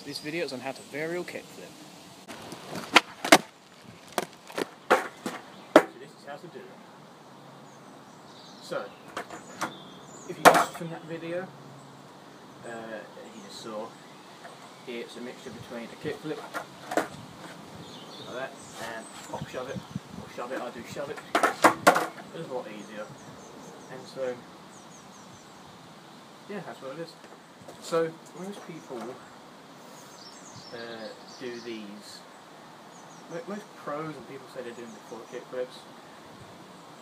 This video is on how to varial kickflip. So this is how to do it. So, if you just from that video, you just saw, it's a mixture between a kickflip, like that, and pop shove it, or shove it, I do shove it. It's a lot easier. And so, yeah, that's what it is. So, most people do these. Most pros and people say they're doing before kickflips.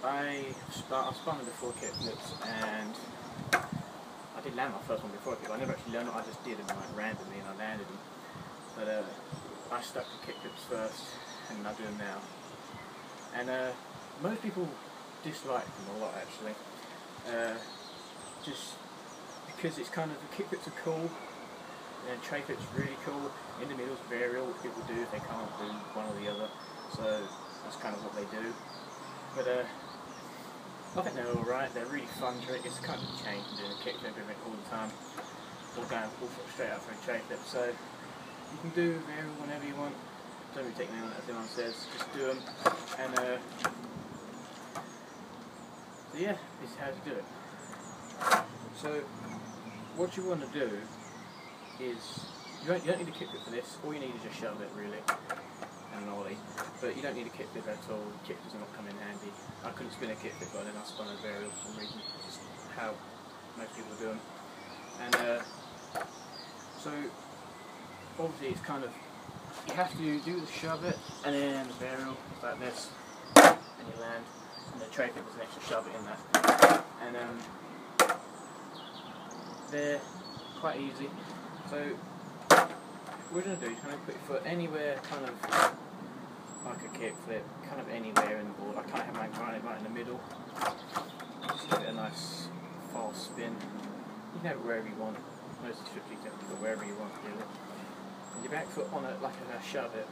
I spun them before kickflips, and I did land my first one before kickflip. I never actually learned it. I just did them like randomly, and I landed them. But I stuck to kickflips first, and I do them now. And most people dislike them a lot, actually. Just because it's kind of, the kickflips are cool, and tray flips really cool. In the middle is varial, which people do if they can't do one or the other. So that's kind of what they do. But I think they're alright. They're really fun trick. It's kind of a change from doing a kickflip all the time, or going straight out for a tray flip. So you can do varial whenever you want. Don't really take me on as anyone says. Just do them. And so yeah, this is how to do it. So what you want to do is, you don't need a kickflip for this. All you need is just shove it, really, and an ollie. But you don't need a kickflip at all. Kickflips will not come in handy. I couldn't spin a kickflip, but then I spun a varial for some reason. It's how most people do them. And so obviously it's kind of, you have to do the shove it, and then the varial like this, and you land. And the tray flip is an extra shove it in there. And they're quite easy. So what we're going to do is kind of put your foot anywhere, kind of like a kickflip, kind of anywhere in the board. I kind of have mine right in the middle. Just give it a nice fast spin. You can have it wherever you want. Most of the trips you can go wherever you want, really. And your back foot on it, like a shove it.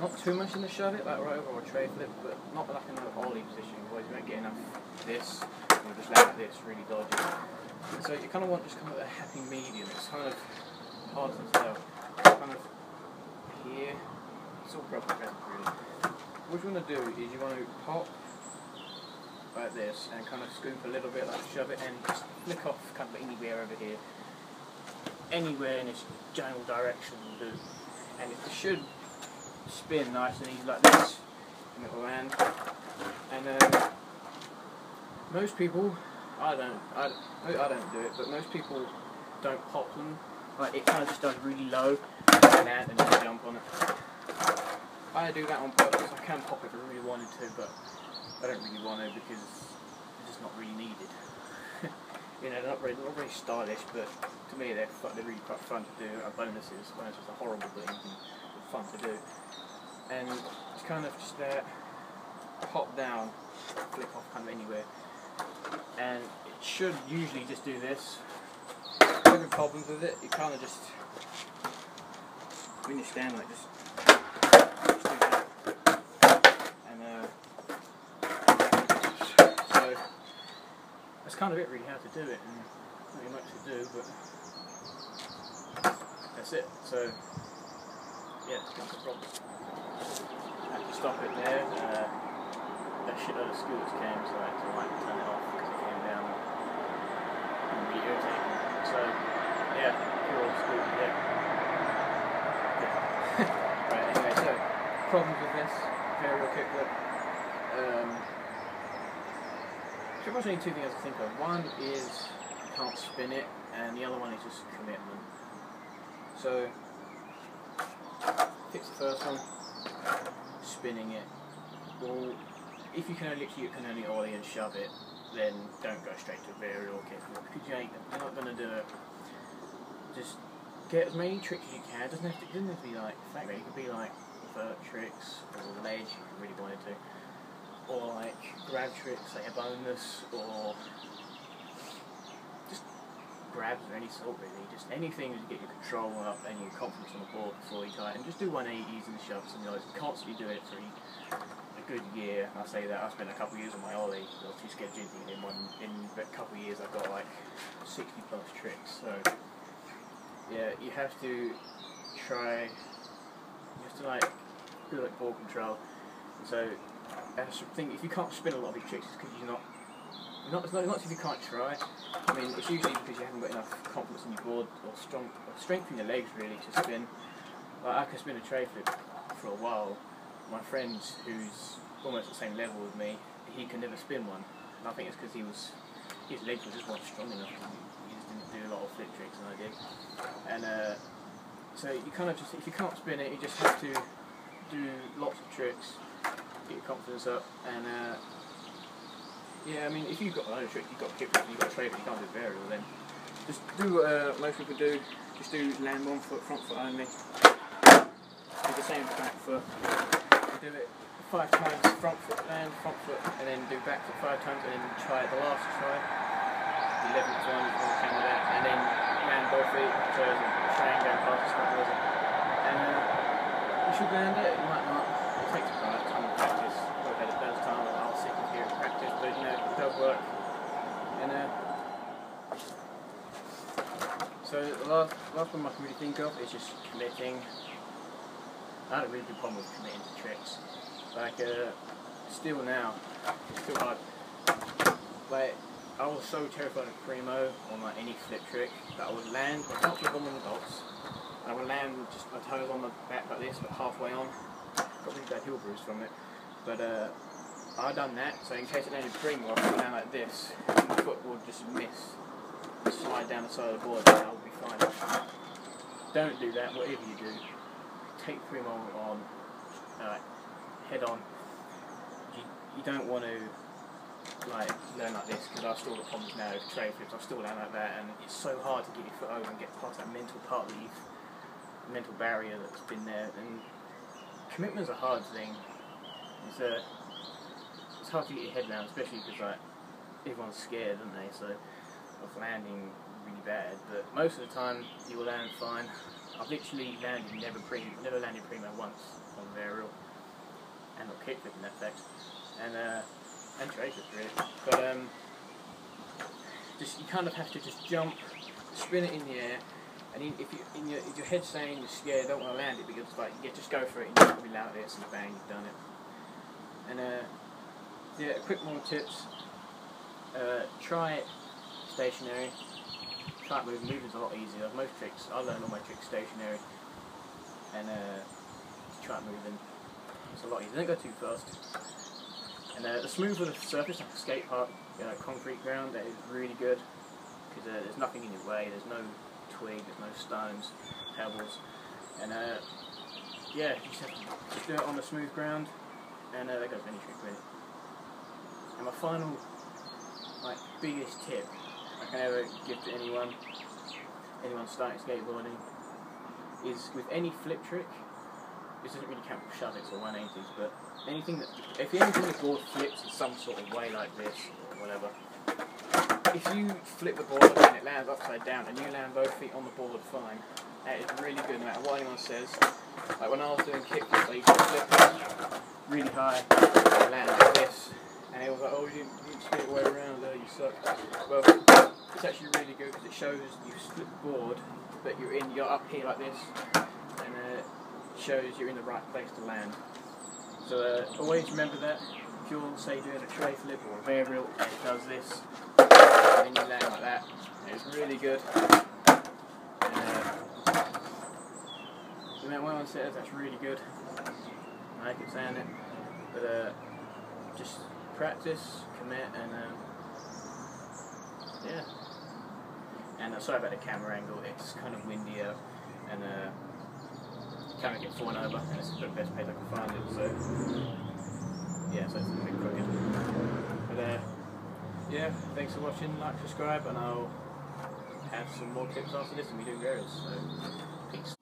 Not too much in the shove it, like right over a tray flip, but not like an ollie position. Otherwise you won't get enough this. You'll just land like this, really dodgy. And so you kind of want just kind of a happy medium. It's kind of hard to tell. Kind of here. It's all proper really. What you want to do is you want to pop like this and kind of scoop a little bit, like shove it, and just flick off kind of anywhere over here. Anywhere in this general direction will do. And it should spin nice and easy like this, and it will land. And most people, I don't do it, but most people don't pop them. Like, it kind of just does really low, and land and then jump on it. I do that on purpose. I can pop it if I really wanted to, but I don't really want to because it's just not really needed. You know, they're not very stylish, but to me they're really quite fun to do. Bonuses, when it's just a horrible thing, but fun to do. And it's kind of just there, pop down, flick off kind of anywhere. And it should usually just do this. No problems with it. You kind of just, when you stand like just do that. And so that's kind of it, really, how to do it. And not really much to do, but that's it. So yeah, that's the problem. I had to stop it there. A shitload of scooters came, so I had to like turn it off because it came down and really irritating. So yeah, poor old scooter, yeah. Right, anyway, so problems with this varial kickflip. Pretty much only two things to think of. One is you can't spin it, and the other one is just commitment. So fix the first one, spinning it. Well, if you can only ollie and shove it, then don't go straight to a varial kickflip because you're not going to do it. Just get as many tricks as you can. It doesn't have to be like flat rate. It could be like vert tricks or ledge if you really wanted to, or like grab tricks, like a bonus, or just grabs of any sort really. Just anything to get your control up and your confidence on the board before you try it. And just do 180s and shoves and constantly do it for a good year. I say that I spent a couple of years on my ollie. I was too scared to do anything. In a couple of years I got like 60 plus tricks. So yeah, you have to try. You have to like do like ball control. And so that's the thing. If you can't spin a lot of your tricks, it's because you're not. It's not if you can't try. I mean, it's usually because you haven't got enough confidence in your board or strength in your legs really to spin. Like I can spin a tray flip for a while. My friend who's almost at the same level with me, he can never spin one. And I think it's because his legs were just not strong enough. He just didn't do a lot of flip tricks than I did. And so you kind of just, if you can't spin it, you just have to do lots of tricks, get your confidence up, and yeah, I mean, if you've got another trick, you've got kickflip, you've got a tray, but you can't do varial, then just do what most people do. Just do land one foot, front foot only. Do the same back foot. Do it 5 times, front foot land, front foot, and then do back foot 5 times, and then try the last try, the 11th one, on the camera there, and then land both feet, so try and go past the spot, and you should land it. You might not. It takes a time of practice. I've had it first time, I'll sit here and practice, but you know, it does work. And so the last one I can really think of is just committing. I had a really good problem with committing to tricks. Like, still now, it's still hard. Like, I was so terrified of primo on like any flip trick that I would land my front flip on the dots, and I would land with just my toes on the back like this, but halfway on. Got really bad heel bruise from it. But I'd done that, so in case it landed primo, I would land like this, and my foot would just miss, slide down the side of the board, and I would be fine. Don't do that, whatever you do. Take primo on, head on. You don't want to like learn like this, because I've still got problems now with tray flips. I still learn like that, and it's so hard to get your foot over and get past that mental part of the mental barrier that's been there. And commitment's a hard thing. It's hard to get your head down, especially because like everyone's scared, aren't they? So of landing really bad. But most of the time you will land fine. I've literally never landed primo once on varial, and not kickflip in that fact, and tray flips really. But just you kind of have to just jump, spin it in the air, and if your head's saying you're scared, don't want to land it, because like just go for it, and you're going to be loud this, and bang, you've done it. And yeah, quick more tips. Try it stationary. Try it moving. Moving's a lot easier. Most tricks, I learn all my tricks stationary, and try it moving. It's a lot easier. Don't go too fast. And the smoother the surface, like a skate park, concrete ground, that is really good, because there's nothing in your way. There's no twig, there's no stones, pebbles, and yeah, you just have to just do it on the smooth ground, and that goes with any trick really. And my final, like, biggest tip I can ever give to anyone starting skateboarding is, with any flip trick, this doesn't really count for shuvits or 180s, but anything if the board flips in some sort of way like this or whatever, if you flip the board and it lands upside down and you land both feet on the board fine, that is really good no matter what anyone says. Like when I was doing kickflips, I used to flip really high and land like this, and it was like, oh, you didn't spin it way around there, you suck. Well, it's actually really good because it shows you split the board, but you're up here like this, and it shows you're in the right place to land. So always remember that. If you're, say, doing a tray flip or a varial, and it does this, and then you land like that, it's really good. No matter what one says, that's really good. I keep saying it, but just practice, commit, and yeah. And sorry about the camera angle, it's kind of windy out, and kind of get fallen over, and it's the best place I can find it, so yeah, so it's a bit crooked. But yeah, thanks for watching, like, subscribe, and I'll have some more tips after this and we do varials, so peace.